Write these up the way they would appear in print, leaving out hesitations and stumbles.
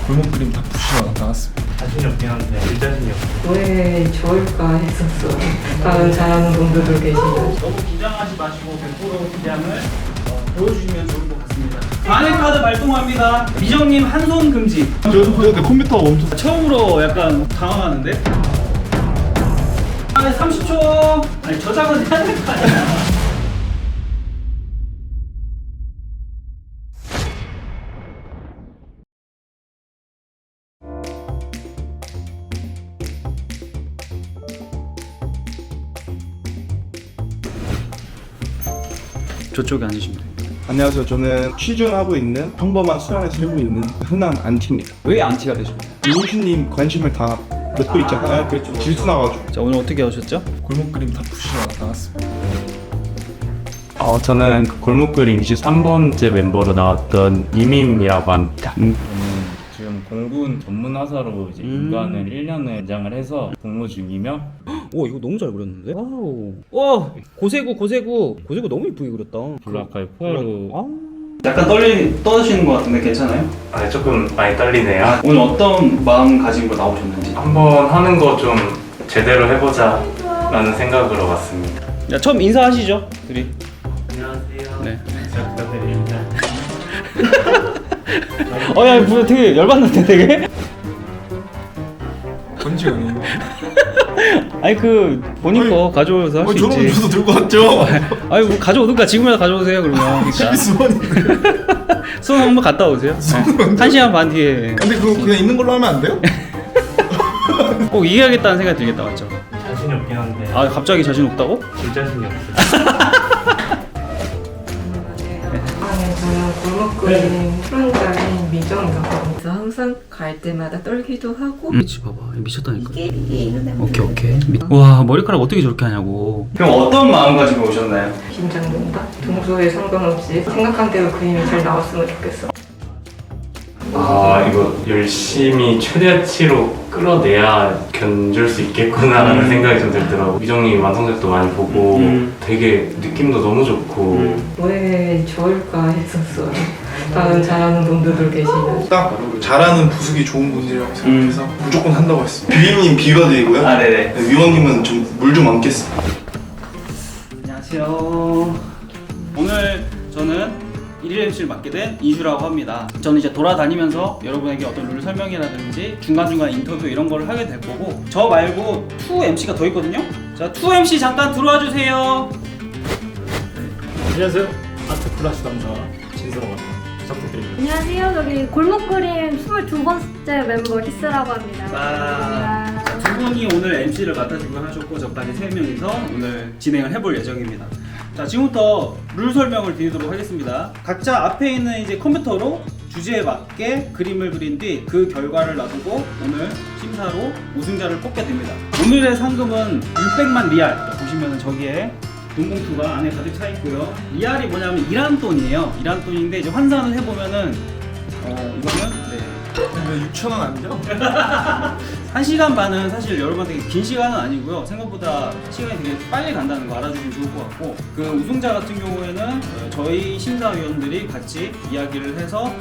골목 그림 다 푸시러 나왔습니다. 자신이 없긴 한데 일 자신이 없어. 왜 저일까 했었어. 다른 잘하는 분들도 계시고. 너무 긴장하지 마시고 100% 기량을 보여주시면 좋을 것 같습니다. 반의 카드 발동합니다. 미정님 한 손 금지. 내 컴퓨터가 멈췄어. 처음으로 약간 당황하는데? 30초. 아니 저장은 해야 될 거 아니야. 저쪽에 앉으시면 돼요. 안녕하세요. 저는 취준하고 있는 평범한 수련에 살고 있는 흔한 안티입니다. 왜 안티가 되셨나요? 이호신님 관심을 다 넣고 있잖아요. 질투 나가지고. 자 오늘 어떻게 오셨죠? 골목 그림 다 푸시러 나왔습니다. 저는 골목 그림 23번째 멤버로 나왔던 이민이라고 합니다. 지금 공군 전문화사로 이제 인간을 1년을 연장을 해서 복무 중이며 오 이거 너무 잘 그렸는데? 와우. 와 고세구 너무 이쁘게 그렸다. 블루아카이 포화로 약간 떠시는 것 같은데 괜찮아요? 아 조금 많이 떨리네요. 오늘 어떤 마음가짐으로 나오셨는지. 한번 하는 거 좀 제대로 해보자 라는 생각으로 왔습니다. 야 처음 인사하시죠, 둘이. 안녕하세요. 네. 잘 부탁드립니다. 야 뭐 되게 열받는데 되게. 건지 아니에요? 아니 그 본인 거 가져오서 할 수 저는 있지. 저도 들고 왔죠. 아니 뭐 가져오든가 지금이라도 가져오세요 그러면. 수건인데. 수능 한번 갔다 오세요. 네. 1시간 반 뒤에 근데 그거 그냥 있는 걸로 하면 안 돼요? 꼭 이겨야겠다는 생각이 들겠다 맞죠? 자신이 없긴 한데 아 갑자기 자신 없다고? 일 자신이 없어. 저는 골목 그림 프로그램인 미정이라고 합니다. 항상 갈 때마다 떨기도 하고. 미치 봐봐 미쳤다니까. 이게 이런 오케이. 와 머리카락 어떻게 저렇게 하냐고. 그럼 어떤 마음가짐으로 오셨나요? 긴장된다. 동서에 상관없이 생각한 대로 그림이 잘 나왔으면 좋겠어. 이거 열심히 최대치로 끌어내야 견줄 수 있겠구나라는 생각이 좀 들더라고. 미정님 완성작도 많이 보고 되게 느낌도 너무 좋고 왜 저일까 했었어. 다른 잘하는 분들도 계시고. 딱 잘하는 부수기 좋은 분이라고 생각해서 무조건 한다고 했습니다. 비위님 비거드이고요. 아 네네. 위원님은 좀 물 좀 얹겠습니다. 안녕하세요. 오늘 저는 1일 MC를 맡게 된 이주라고 합니다. 저는 이제 돌아다니면서 여러분에게 어떤 룰 설명이라든지 중간중간 인터뷰 이런 거를 하게 될 거고 저 말고 2MC가 더 있거든요. 자 2MC 잠깐 들어와 주세요. 안녕하세요. 아트 콜라시 남자 진서라고 합니다. 잘 부탁드립니다. 안녕하세요. 저기 골목그림 22번째 멤버 히스라고 합니다. 자, 두 분이 오늘 MC를 맡아주고 하셨고 저까지 3명이서 오늘 진행을 해볼 예정입니다. 자 지금부터 룰 설명을 드리도록 하겠습니다. 각자 앞에 있는 이제 컴퓨터로 주제에 맞게 그림을 그린 뒤 그 결과를 놔두고 오늘 심사로 우승자를 뽑게 됩니다. 오늘의 상금은 600만 리알. 보시면 저기에 돈봉투가 안에 가득 차 있고요. 리알이 뭐냐면 이란 돈이에요. 이란 돈인데 이제 환산을 해보면은 이거는 왜 6,000원 아니죠? 1시간 반은 사실 여러분한테 긴 시간은 아니고요. 생각보다 시간이 되게 빨리 간다는 거 알아주시면 좋을 것 같고 그 우승자 같은 경우에는 저희 심사위원들이 같이 이야기를 해서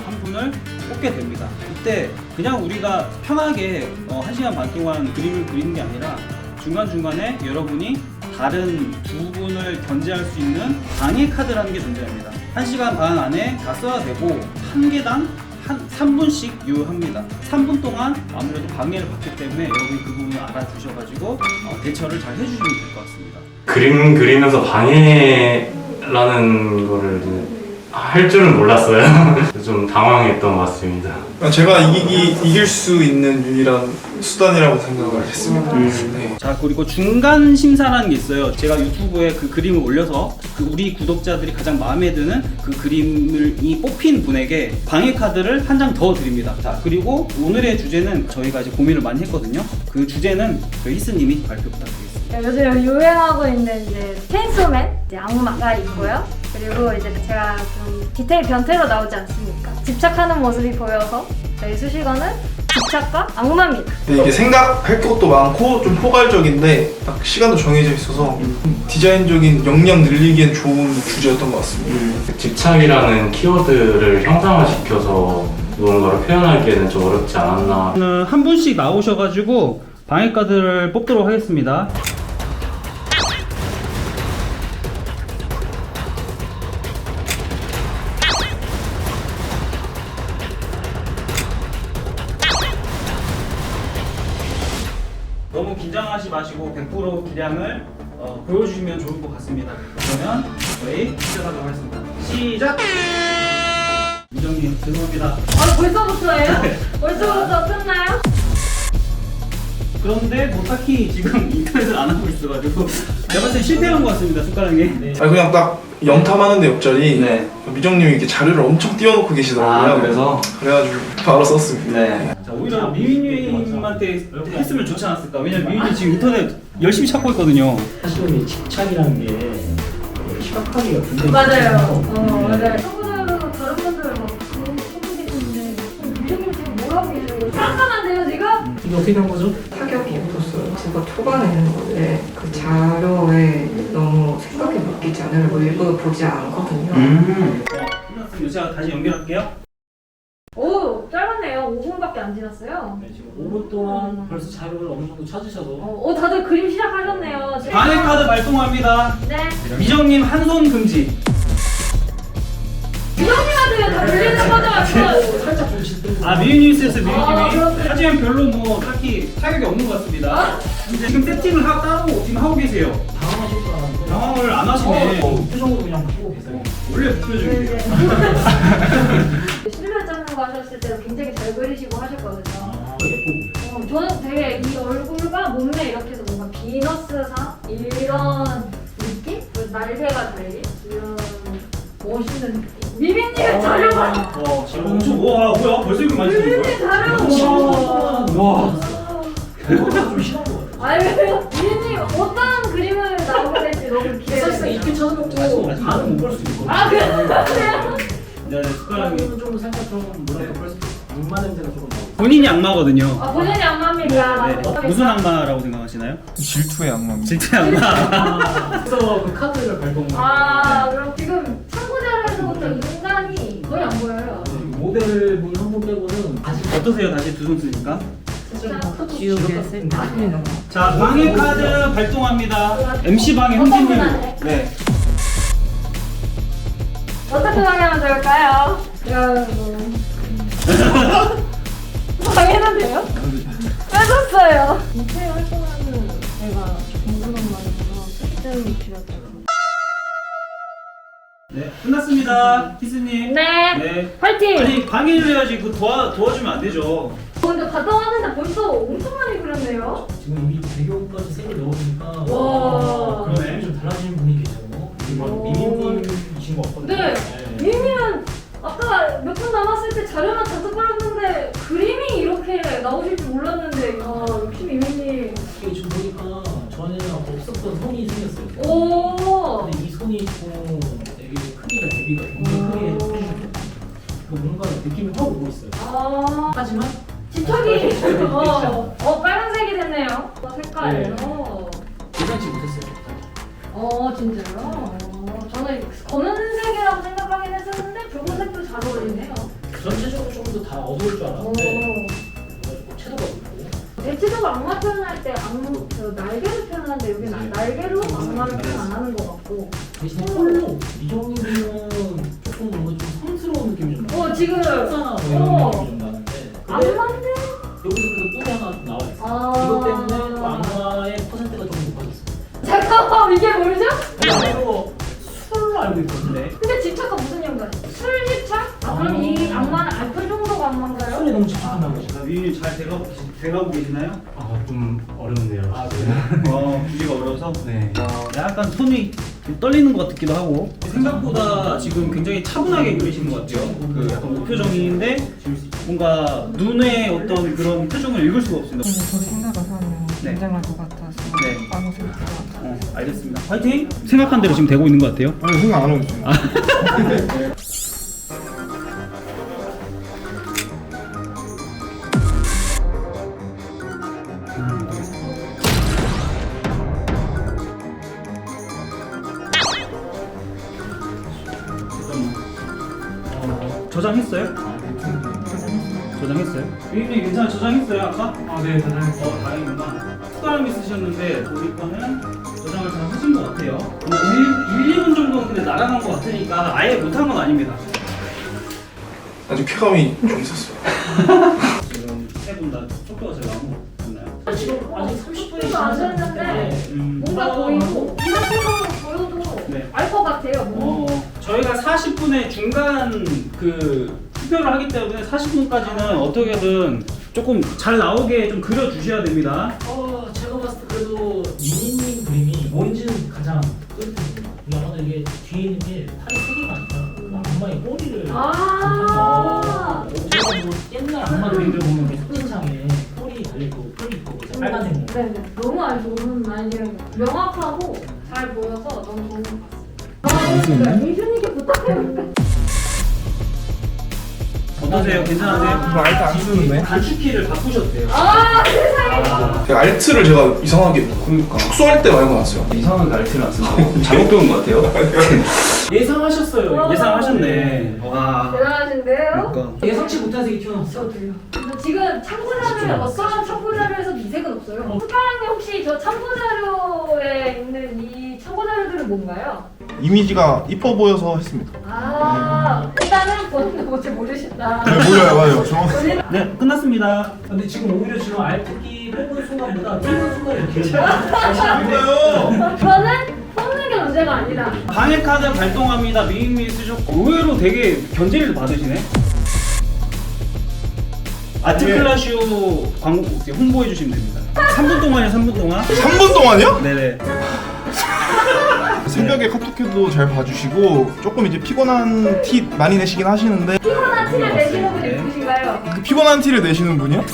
한 분을 뽑게 됩니다. 이때 그냥 우리가 편하게 1시간 반 동안 그림을 그리는 게 아니라 중간중간에 여러분이 다른 두 분을 견제할 수 있는 방해 카드라는 게 존재합니다. 1시간 반 안에 다 써야 되고 한 개당 한 3분씩 유효합니다. 3분 동안 아무래도 방해를 받기 때문에 여러분이 그 부분을 알아주셔가지고 대처를 잘 해주시면 될 것 같습니다. 그림 그리면서 방해라는 거를 할 줄은 몰랐어요. 좀 당황했던 것 같습니다. 제가 이길 수 있는 유일한 수단이라고 생각을 했습니다. 네. 자 그리고 중간 심사라는 게 있어요. 제가 유튜브에 그 그림을 올려서 우리 구독자들이 가장 마음에 드는 그 그림을 뽑힌 분에게 방해 카드를 한 장 더 드립니다. 자 그리고 오늘의 주제는 저희가 이제 고민을 많이 했거든요. 그 주제는 히스님이 발표 부탁드리겠습니다. 요즘 유행하고 있는 이제 체인소맨 악마가 있고요. 그리고 이제 제가 좀 디테일 변태로 나오지 않습니까? 집착하는 모습이 보여서 저희 수식어는 집착과 악마입니다. 근데 이게 생각할 것도 많고 좀 포괄적인데 딱 시간도 정해져 있어서 디자인적인 역량 늘리기엔 좋은 주제였던 것 같습니다. 집착이라는 키워드를 형상화시켜서 무언가를 표현하기에는 좀 어렵지 않았나. 오늘 한 분씩 나오셔가지고 방해 카드를 뽑도록 하겠습니다. 너무 긴장하지 마시고 100% 기량을 보여주시면 좋을 것 같습니다. 그러면 저희 시작하도록 하겠습니다. 시작! 미정님 죄송합니다. 벌써부터예요? 벌써부터 끝나요? 그런데 뭐 딱히 지금 인터넷을 안 하고 있어가지고 제가 봤을 때 실패한 것 같습니다. 숟가락이. 아니 그냥 딱 영탐하는데 옆자리 네. 미정님이 이렇게 자료를 엄청 띄워놓고 계시더라고요. 그래가지고 바로 썼습니다. 네. 자, 오히려 미미님한테 했으면 좋지 않았을까? 왜냐면 미미님 지금 인터넷 열심히 찾고 있거든요. 사실은 집착이라는 게 시각하기가 굉장히 맞아요. 맞아요. 초보자로 다른 분들 막 너무 찾고 계시는데 미정님 지금 뭐라고 계세요? 깜깜한데요 지금? 이게 어떻게 된 거죠? 타격이 없었어요. 제가 초반에는 원래 그 자료에 너무 생각이 바뀌지 자료를 일부러 보지 않거든요. 끝났습니다. 제가 다시 연결할게요. 오 짧았네요. 5분밖에 안 지났어요. 네, 지금 5분 동안 벌써 자료를 어느 정도 찾으셔서 다들 그림 시작하셨네요. 방해 카드 발동합니다. 네. 미정님 한 손 금지. 미정님한테 다 들리는 거죠? 살짝 좀 짙은 아 미미님 센스 미미님이. 그렇군요. 하지만 별로 뭐 딱히 타격이 없는 것 같습니다. 근데 지금 세팅을 따로 지금 하고 계세요. 당황하실 줄 알았는데 당황을 안 하시네. 표정으로 그냥 보고 계세요. 원래 무표정이에요. 실루엣 잡는 거 하셨을 때 굉장히 잘 그리시고 하셨거든요. 예쁘고 저는 되게 이 얼굴과 몸매 이렇게 해서 뭔가 비너스상 이런 느낌? 날개가 달린 이런 멋있는 느낌. 미빈님의 자료가 지금 엄청 와 뭐야 벌써 이거 많이 쓰는 미빈님 거야? 자료 와. 좀 심한 거 같아요. 아니 왜요? 미빈님 어떤 그림을 나오게 될지 너무 사실상 기대돼요. 이렇게 찾아놓고 다는 못 볼 수 있거든요. 아 그래요? 네, 숟가락이. 그러면 좀 살짝 좀 뭐랄까 벌써 악마 냄새가 조금 나고. 본인이 악마거든요. 본인이 악마입니다. 네. 무슨 악마라고 생각하시나요? 질투의 악마입니다. 질투의 악마. 그래서 그 카드를 발동. 그럼 지금 참고자료에서부터 인간이 거의 안 보여요. 모델분 한 분 빼고는 아직 어떠세요? 다시 두 손 쓰니까. 지우개 쓸 때. 자, 방해 카드 발동합니다. MC 방해 홍진님. 네. 어떻게 방해하면 좋을까요? 방해는 돼요? 빼줬어요. 이때 활동하는 제가 궁금한 말이어서 쓸데없는 필요하다고. 네, 끝났습니다. 키스님. 네. 네. 화이팅! 아니, 방해를 해야지. 그 도와주면 안 되죠. 근데 갔다 왔는데 벌써 엄청 많이 그렸네요. 지금 이미 배경까지 색을 넣어보니까 와. 그런 느낌이 좀 달라지는 분이 계세요. 이거 미미님이신 것 같거든요. 네. 미미는 아까 몇 분 남았을 때 자료만 잔뜩 걸렸는데 그림이 이렇게 나오실 줄 몰랐는데 역시 미미님. 이게 지금 보니까 전에는 없었던 손이 생겼어요. 오. 근데 이 손이 좀 되게 크기가 대비가 굉장히 크게 해주시고 뭔가 느낌이 확 오고 있어요. 하지만 집착이 빨간색이 됐네요. 색깔. 네. 예상치 못했어요. 진짜요? 저는 검은색이라고 생각하긴 했었는데 붉은색도 잘 어울리네요. 전체적으로 좀 더 다 어두울 줄 알았는데 그래가지고 채도가 높고 대체적으로 악마 표현할 때 날개를 표현하는데 여기는 날개로 악마를 표현 안 하는 것 같고. 대신에 홀로 이정님은 조금 뭔가 좀 성스러운 느낌이 좀 나요. 지금 천사 뭐 이런 느낌이 좀 나는데 근데 악마인데? 여기서 그래도 뿔이 하나 나와 있어요. 이것 때문에 또 악마의 퍼센트가 좀 높아졌어요. 잠깐만 이게 뭐죠? 이거 술로 알고 있거든요. 근데 집착과 무슨 연관이? 술 집착? 그럼 이 악마는 알코올 정도가 악마인가요? 술에 너무 집착한다는 거죠. 자, 미미님 잘 돼가고 계시나요? 좀 어렵네요. 주기가 어려워서. 네. 약간 손이 좀 떨리는 것 같기도 하고. 생각보다 지금 굉장히 차분하게 그리시는 것 같아요. 그 약간 무표정인데 뭔가 눈의 어떤 그런 표정을 읽을 수가 없습니다. 저 생각을 하면 네. 긴장할 것 같아서 네. 아무 생각 안 하고. 알겠습니다. 화이팅! 생각한 대로 지금 되고 있는 것 같아요. 아니 생각 안 하고 있어요. 저장했어요? 저장했어요? 유인님 괜찮아 저장했어요 아까? 네, 저장했어요. 다행이구나. 숟가락이 쓰셨는데 우리 거는 저장을 잘 하신 것 같아요. 근데 1, 2분 정도 근데 날아간 것 같으니까 아예 못한 건 아닙니다. 아주 쾌감이 좀 있었어요. 지금 세 분 다 속도가 제일 나온 것 같나요? 지금 아직 30분이 이거 안 됐는데 뭔가 보이고 이렇게 보여도 네. 알 것 같아요. 뭔가. 저희가 40분의 중간 그 투표를 하기 때문에 40분까지는 어떻게든 조금 잘 나오게 좀 그려주셔야 됩니다. 제가 봤을 때 그래도 미니님 그림이 뭔지는 가장 뿌듯해요. 아마도 이게 뒤에 있는 게 팔이 3개가 아니라 악마의 꼬리를 제가 뭐 옛날 악마 그림들 보면 이렇게 손인상에 꼬리 달려있고 뿔이 있고 이제 빨간색 뭐. 네, 너무 좋은 아이디어인 것 같아요. 명확하고 잘 보여서 너무 좋은 것 같습니다. 민준이께 부탁해요. 어떠세요? 괜찮으세요? 이거 알트 안 쓰는데? 단축키를 바꾸셨대요. 세상에. 제가 알트를 제가 이상하게 축소할 때 많이 나왔어요. 이상하게 알티를 안 쓰고 잘못 배운 것 같아요. 예상하셨어요. 예상하셨네. 와. 대단하신데요? 그러니까. 예상치 못한 색이 튀어나왔어. 저도요. 근데 지금 참고자료에 어떠한 참고자료에서도 이 색은 없어요. 수가랑님 혹시 저 참고자료에 있는 이 참고자료들은 뭔가요? 이미지가 이뻐 보여서 했습니다. 일단은 본인도 뭔지 모르신다. 네, 몰라요, 맞아요. 저 네, 끝났습니다. 근데 지금 오히려 지금 알트키 뽑은 순간보다 뛰는 순간이 이렇게 저는 뽑는 게 문제가 아니다. 방해 카드 발동합니다. 미인미 쓰셨고 의외로 되게 견제를 받으시네. 아트클라쇼 광고 홍보해 주시면 됩니다. 3분 동안이요, 3분 동안. 3분 동안이요? 네네. 새벽에 카톡해도 잘 봐주시고 조금 이제 피곤한 티 많이 내시긴 하시는데 피곤한 티를 내시는 분이 누구신가요? 그 피곤한 티를 내시는 분이요?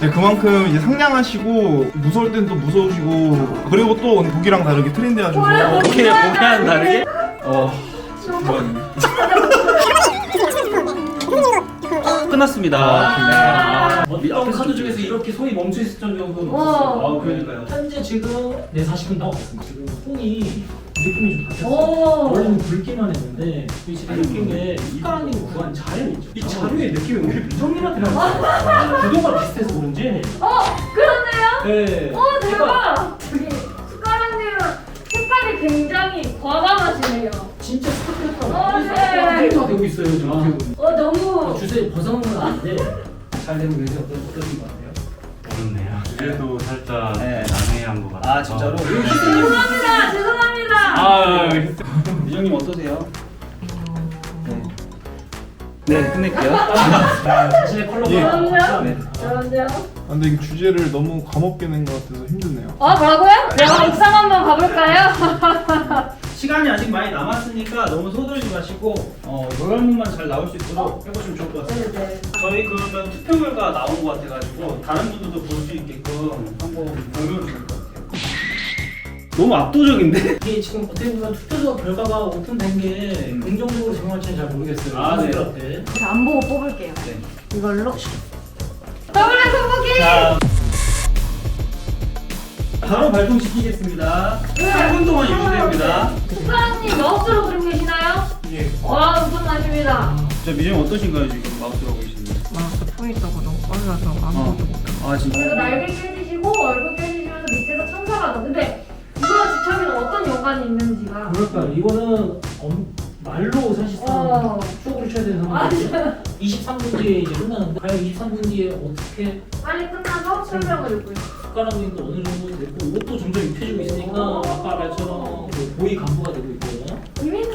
네. 그만큼 이제 상냥하시고 무서울 땐 또 무서우시고 그리고 또 보기랑 다르게 트렌디하시고 보기랑 다르게? 끝났습니다. 어떤 카드 중에서 이렇게 손이 멈춰 있을 정도는 와. 없었어요. 그러니까요. 현재 지금 40분 나오고 있습니다. 지금 손이 느낌이 좀 바뀌었어요. 오. 원래는 굵기만 했는데 지금 느낀 게 숟가락님 구한 자료 있죠? 이 자료의 느낌이 오히려 미정님한테 나왔어요. 구도가 비슷해서 그런지. 그렇네요? 네. 대박! 저기 숟가락님은 색깔이 굉장히 과감하시네요. 진짜 스타트했다고. 네. 데이터가 되고 있어요. 지금 어떻게 보면. 너무 주제 벗어난 건 아닌데 잘 되고 계세요. 어떠신 것 같아요? 어렵네요. 주제도 살짝 네. 난해한 것 같아요. 아 진짜로? 죄송합니다. 죄송합니다. 미정님 어떠세요? 네, 끝낼게요. 자신의 컬러가 그럼요. 근데 이게 주제를 너무 감없게 낸 것 같아서 힘드네요. 뭐라고요? 내가 옥상 한번 가볼까요? 시간이 아직 많이 남았으니까 너무 서두르지 마시고 결과물만 잘 나올 수 있도록 해보시면 좋을 것 같습니다. 네네. 저희 그러면 투표 결과 나온 것 같아가지고 다른 분들도 볼 수 있게끔 한번 공유를 드릴 것 같아요. 너무 압도적인데? 이게 지금 어떻게 보면 투표 결과가 오픈된 게 긍정적으로 작용할지는 잘 모르겠어요. 아, 네. 분들한테. 안 보고 뽑을게요. 네. 이걸로. 더블 선보기! 자, 바로 발동시키겠습니다. 3분 동안 유지됩니다. 숟가락님 마우스로 그리고 계시나요? 예. 와, 엄청나십니다. 자, 미정 어떠신가요 지금 마우스로 하고 계시는데? 마우스 포인터가 너무 빨라서 아무것도 못하고. 아 진짜? 그래서 날개 깨지시고 얼굴 깨지시면서 밑에서 천사가 나. 근데 이거랑 집착에는 어떤 연관이 있는지가. 그럴까요? 이거는 말로 사실상 추억을 쳐야 되는 상황인데 23분 뒤에 이제 끝나는데 과연 23분 뒤에 어떻게 빨리 끝나서 설명을 읽고 있어요. 숟가락님도 어느 정도 됐고 이것도 점점 입혀지고 있으니까 아까 말처럼 그 보이 간부가 되고 있고요. 이민님,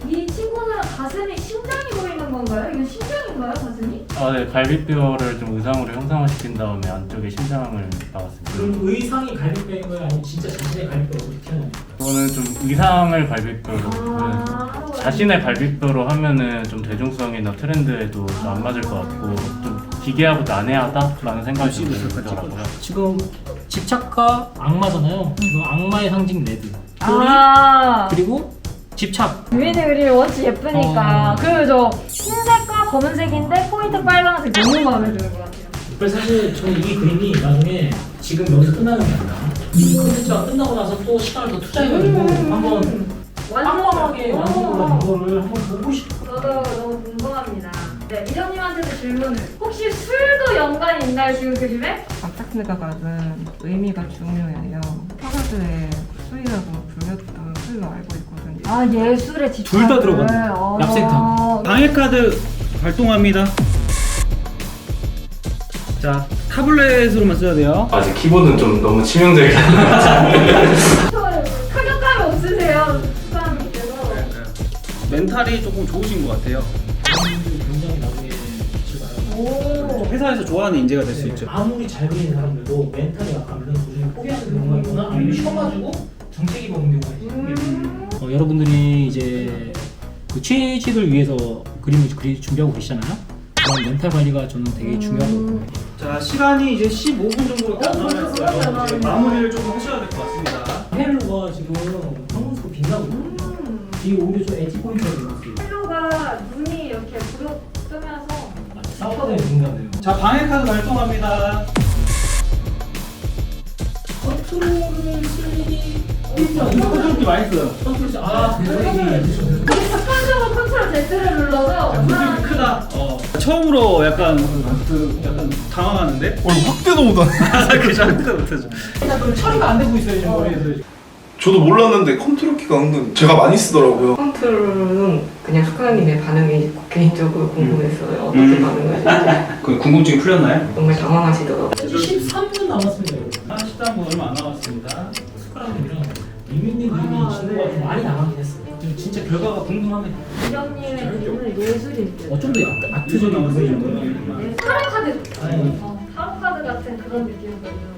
이 친구는 가슴이 심장이 보이는 건가요? 이건 심장인가요, 가슴이? 네, 갈비뼈를 좀 의상으로 형상화시킨 다음에 안쪽에 심장을 박았습니다. 그럼 의상이 갈비뼈인 거예요? 아니면 진짜 자신의 갈비뼈가 어떻게 튀어나옵니까? 저는 좀 의상을 갈비뼈로 자신의 갈비뼈로 하면은 좀 대중성이나 트렌드에도 좀 안 맞을 것 같고 좀 기괴하고 난해하다라는 생각이 좀 들더라고요. 지금 집착과 악마잖아요. 지금 악마의 상징 레드. 그리고 집착. 이민님 그림이 원체 예쁘니까. 그리고 저 흰색과 검은색인데 포인트 빨간색 너무 마음에 드는 것 같아요. 그래서 사실 저는 이 그림이 나중에 지금 여기서 끝나는 게 아니라 이 콘텐츠가 끝나고 나서 또 시간을 더 투자해가지고 한번 깜깜하게 완성을 한 이거를 한번 보고 싶어요. 저도 너무 궁금합니다. 네, 미정님한테도 질문을. 혹시 술도 연관이 있나요, 지금 그림에? 박작스가 가진 의미가 중요해요. 파가드에 술이라고 불렸던 술로 알고 있거든요. 아, 예술의 집착. 둘다 들어갔네. 납센터. 방해 카드 발동합니다. 자, 타블렛으로만 써야 돼요. 아직 키보드는 좀 너무 치명적이야. 타격감이 없으세요, 수사님께서. 멘탈이 조금 좋으신 것 같아요. 굉장히 나중에 빛을 발하고 오. 회사에서 좋아하는 인재가 될 수 있죠. 아무리 잘 그리는 사람들도 멘탈이 약하면 도중에 포기하는 경우가 있거나 아니면 쉬어가지고 정책이 먹는 경우가 있어요. 여러분들이 이제 그 취직을 위해서 그림을 준비하고 계시잖아요. 그런 멘탈 관리가 저는 되게 중요하다고 봅니다. 자, 시간이 이제 15분 정도밖에 안 남았어요. 이제 마무리를 좀 하셔야 될 것 같습니다. 헬로가 지금 황금색으로 빛나고 있거든요. 이게 오히려 좀 엣지 포인트가 되고 있어요. 헬로가 눈이 이렇게 부릅 뜨면서 사업가들이 공감해요. 자, 방해 카드 발동합니다. 컨트롤을 쓰기 이거 좀 많이 써요. 컨트롤 아 그래서 습관적으로 컨트롤 Z를 눌러서 좀 크다. 처음으로 약간 당황하는데? 확대도 못하네. 그죠? 확대도 못하죠. 그럼 처리가 안 되고 있어요 지금 머리에서. 저도 몰랐는데 컨트롤 키가 은근 제가 많이 쓰더라고요. 컨트롤은 그냥 수카님의 반응이 개인적으로 궁금했어요. 어떻게 반응하실지. 그 궁금증이 풀렸나요? 정말 당황하시더라고요. 13분 남았습니다 여러분. 13분 얼마 안 남았습니다. 숟가락이랑 이민님 그림이 친구가 좀 많이 나가긴 했어요. 지금 진짜 결과가 궁금합니다. 미정님의 그림은 예술이 느껴요. 좀 더 아트적인 그림이 네, 타로 카드. 아니. 타로 카드 같은 그런 느낌으로 있는 것 같아요.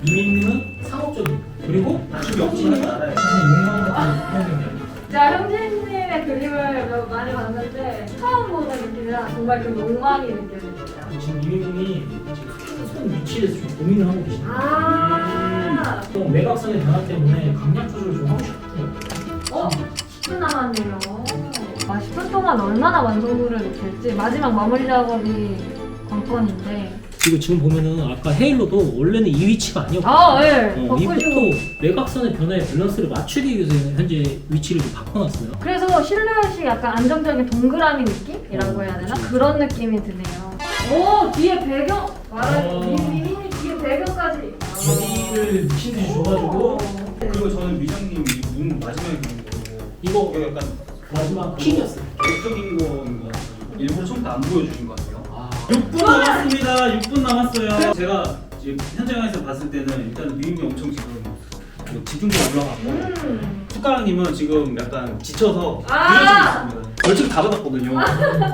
이민님은 상업적인 그리고 형진님은 알아요. 용감 같은 그런 자, 형진님의 그림을 많이 봤는데 처음 보는 느낌이라 정말 그 욕망이 느껴져요. 지금 이민님이 지금 손 위치에 대해서 좀 고민을 하고 계시네요. 아, 또 매각선의 변화 때문에 강약 조절을 좀 하고 싶거든요. 10분 남았네요. 아, 10분 동안 얼마나 완성도를 높일지 마지막 마무리 작업이 관건인데. 그리고 지금 보면은 아까 헤일로도 원래는 이 위치가 아니었고 아, 네. 이것도 바꾸시고. 매각선의 변화의 밸런스를 맞추기 위해서 현재 위치를 좀 바꿔놨어요. 그래서 실루엣이 약간 안정적인 동그라미 느낌이라고 해야 되나? 그런 느낌이 드네요. 오, 뒤에 배경! 미니 뒤에 배경까지. 여기를 미친 듯이 줘가지고 그리고 저는 미정님 이눈 마지막에 그린 거고 이거 이게 약간 마지막 픽이었어요. 계획적인 거인 것 같아요. 일부러 처음부터 안 보여주신 것 같아요. 아. 6분 남았습니다. 6분 남았어요. 제가 지금 현장에서 봤을 때는 일단 미임이 엄청 지금 뭐 집중도가 올라가고 숟가락님은 지금 약간 지쳐서 느려지고 있습니다. 벌칙 다 받았거든요.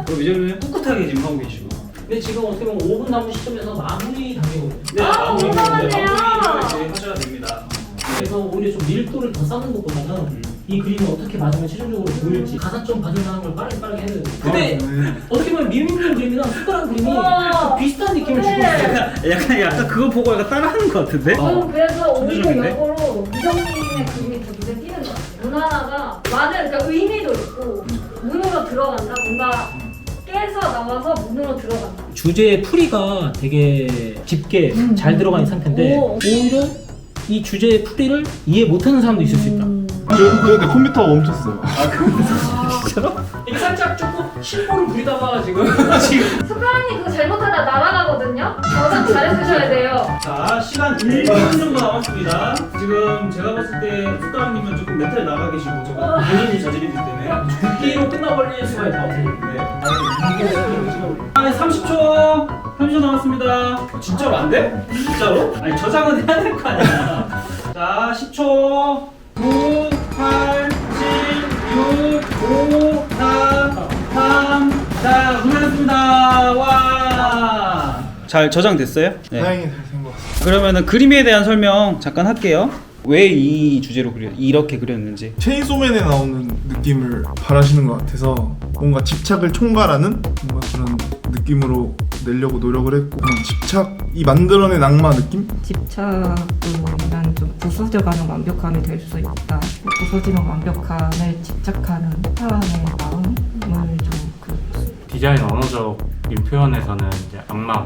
그리고 미정님은 꿋꿋하게 지금 하고 계시고. 근데 지금 어떻게 보면 5분 남은 시점에서 마무리 단계거든요. 네, 마무리를 올라가네요. 이제 하셔야 됩니다. 그래서 오히려 좀 밀도를 더 쌓는 것보다는 이 그림이 어떻게 맞으면 최종적으로 보일지 가산점 받을 만한 걸 빠르게 해야 돼요. 근데 어떻게 보면 미민님 그림이랑 숟가락 그림이 우와. 비슷한 느낌을 네. 주고 있어요. 약간 그거 보고 약간 따라하는 것 같은데? 저는 그래서 오히려 천재적인데? 역으로 미정님의 그림이 더 눈에 띄는 것 같아요. 눈 하나가 많은 그러니까 의미도 있고 문으로 들어간다. 뭔가 깨서 나와서 문으로 들어간다. 주제의 풀이가 되게 깊게 잘 들어가 있는 상태인데 오. 오히려 이 주제의 풀이를 이해 못하는 사람도 있을 수 있다. 근데 컴퓨터가 멈췄어요. 이게 살짝 조금 심보를 부리다가 지금 숟가락님 그거 잘못하다 날아가거든요. 저장 잘해주셔야 돼요. 자, 시간 1분 정도 남았습니다. 지금 제가 봤을 때 숟가락님은 조금 멘탈 나가 계시고 저거 본인이 저지르기 때문에 죽기로 끝나버릴 수가 있다. 네. 30초 30초 남았습니다. 진짜로 안 돼? 진짜로? 아니 저장은 해야 될 거 아니야. 자, 10초 9 8 7 6 5 4 3 자, 고생하셨습니다. 와. 잘 저장됐어요? 네. 다행히 잘 된 것 같습니다. 그러면은 그림에 대한 설명 잠깐 할게요. 왜 이 주제로 이렇게 그렸는지. 체인소맨에 나오는 느낌을 바라시는 것 같아서 뭔가 집착을 총괄하는 뭔가 그런 느낌으로 내려고 노력을 했고 그냥 집착이 만들어낸 악마 느낌? 집착으로 인한 좀 부서져가는 완벽함이 될 수 있다. 부서지는 완벽함에 집착하는 사람의 마음을 좀 그렸습니다. 디자인 언어적인 표현에서는 이제 악마,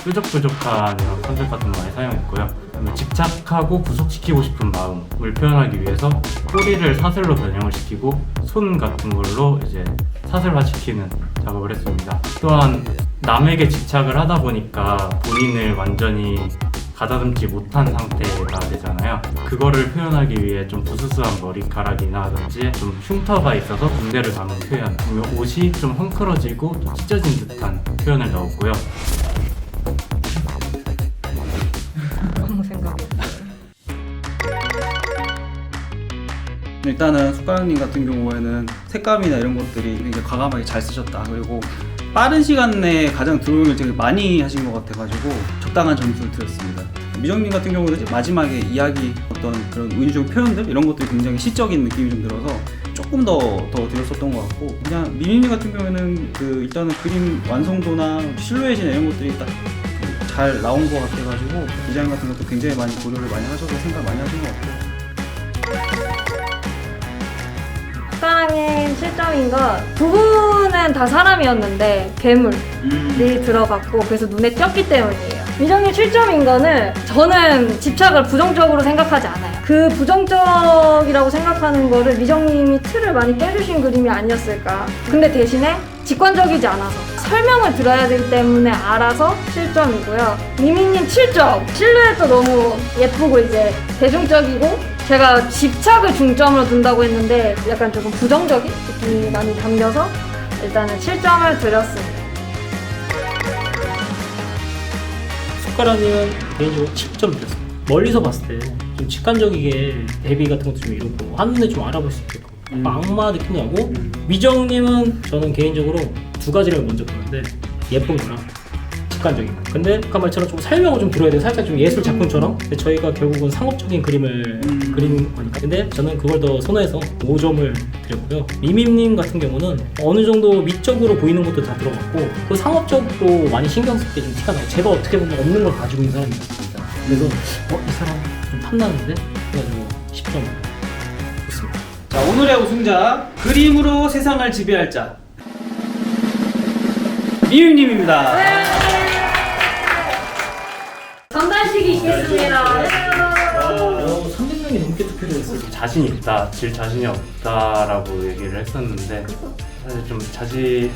뾰족뾰족한 이런 컨셉 같은 거 많이 사용했고요. 집착하고 구속시키고 싶은 마음을 표현하기 위해서 꼬리를 사슬로 변형을 시키고 손 같은 걸로 이제 사슬화시키는 작업을 했습니다. 또한 남에게 집착을 하다 보니까 본인을 완전히 가다듬지 못한 상태가 되잖아요. 그거를 표현하기 위해 좀 부스스한 머리카락이나든지 좀 흉터가 있어서 붕대를 감은 표현, 아니면 옷이 좀 헝클어지고 좀 찢어진 듯한 표현을 넣었고요. 아무 생각이 없어요. 일단은 숟가락님 같은 경우에는 색감이나 이런 것들이 굉장히 과감하게 잘 쓰셨다. 그리고 빠른 시간 내에 가장 드로잉을 되게 많이 하신 것 같아가지고 적당한 점수를 드렸습니다. 미정님 같은 경우는 이제 마지막에 이야기 어떤 그런 은유적 표현들 이런 것들이 굉장히 시적인 느낌이 좀 들어서 조금 더 드렸었던 것 같고, 그냥 미니님 같은 경우에는 그 일단은 그림 완성도나 실루엣이나 이런 것들이 딱 잘 나온 것 같아가지고 디자인 같은 것도 굉장히 많이 고려를 많이 하셔서 생각 많이 하신 것 같아요. 숟가락님 실점인 건 부분은 다 사람이었는데 괴물이 들어갔고 그래서 눈에 띄었기 때문이에요. 미정님 실점인 거는 저는 집착을 부정적으로 생각하지 않아요. 그 부정적이라고 생각하는 거를 미정님이 틀을 많이 깨주신 그림이 아니었을까. 근데 대신에 직관적이지 않아서 설명을 들어야 되기 때문에 알아서 실점이고요. 미미님 7점. 실루엣도 너무 예쁘고 이제 대중적이고, 제가 집착을 중점으로 둔다고 했는데 약간 조금 부정적인 느낌이 많이 담겨서 일단은 7점을 드렸습니다. 숟가락은 개인적으로 10점 드렸어요. 멀리서 봤을 때 좀 직관적이게 대비 같은 것도 좀 이렇고 한눈에 좀 알아볼 수 있게끔 악마 느낌이 나고, 미정님은 저는 개인적으로 두 가지를 먼저 보는데 예쁜 거랑 직관적인 거. 근데 아까 말처럼 좀 설명을 좀 들어야 돼요. 살짝 좀 예술 작품처럼. 근데 저희가 결국은 상업적인 그림을 그리는 거니까. 근데 저는 그걸 더 선호해서 5점을 드렸고요. 미미님 같은 경우는 어느 정도 미적으로 보이는 것도 다 들어갔고, 그 상업적으로 많이 신경 쓸 때 좀 티가 나요. 제가 어떻게 보면 없는 걸 가지고 있는 사람이었습니다. 그래서 이 사람 좀 탐나는데? 그래가지고 10점 줬습니다. 자, 오늘의 우승자, 그림으로 세상을 지배할 자, 미유님입니다. 전달식이 있겠습니다. 300명이 넘게 투표를 했어요. 자신 있다, 질 자신이 없다라고 얘기를 했었는데 사실 좀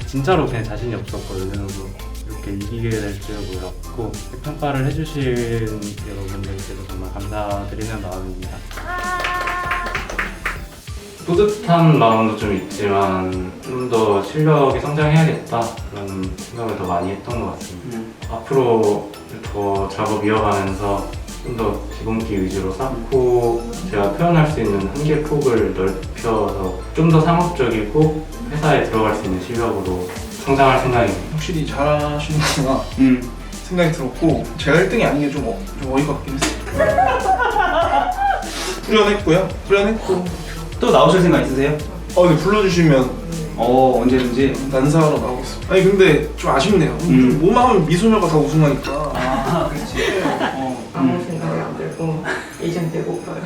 진짜로 그냥 자신이 없었거든요. 이렇게 이기게 될 줄 몰랐고, 평가를 해주신 여러분들께도 정말 감사드리는 마음입니다. 뿌듯한 마음도 좀 있지만 좀 더 실력이 성장해야겠다 그런 생각을 더 많이 했던 것 같습니다. 앞으로 더 작업 이어가면서 좀 더 기본기 위주로 쌓고 제가 표현할 수 있는 한계 폭을 넓혀서 좀 더 상업적이고 회사에 들어갈 수 있는 실력으로 성장할 생각입니다. 확실히 잘하시는구나 생각이 들었고, 제가 1등이 아닌 게 좀 어이가 없긴 했어요. 후련했고 또 나오실 생각 있으세요? 네, 불러주시면 언제든지. 난사하러 나오겠습니다. 아니 근데 좀 아쉽네요. 좀 뭐만 하면 미소녀가 다 우승하니까. 아, 그렇지. 아무 생각이 안 들고 이젠 배고파요.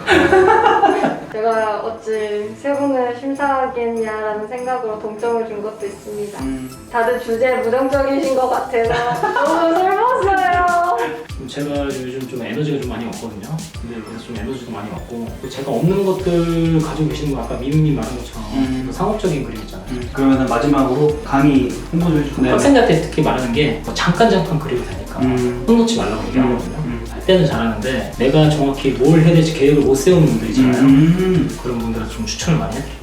제가 어찌 세 분을 심사하겠냐라는 생각으로 동점을 준 것도 있습니다. 다들 주제에 부정적이신 것 같아서 너무 슬펐어요. 제가 요즘 좀 에너지가 좀 많이 없거든요. 근데 그래서 좀 에너지도 많이 없고, 제가 없는 것들 가지고 계시는 거 아까 미미님 말한 것처럼 상업적인 그림 있잖아요. 그러면 마지막으로 강의 홍보 좀 해주세요. 학생들한테 특히 말하는 게 잠깐 그려도 되니까 손 놓지 말라고 얘기하거든요. 할 때는 잘하는데 내가 정확히 뭘 해야 될지 계획을 못 세우는 분들 있잖아요. 그런 분들한테 좀 추천을 많이 해드릴게요.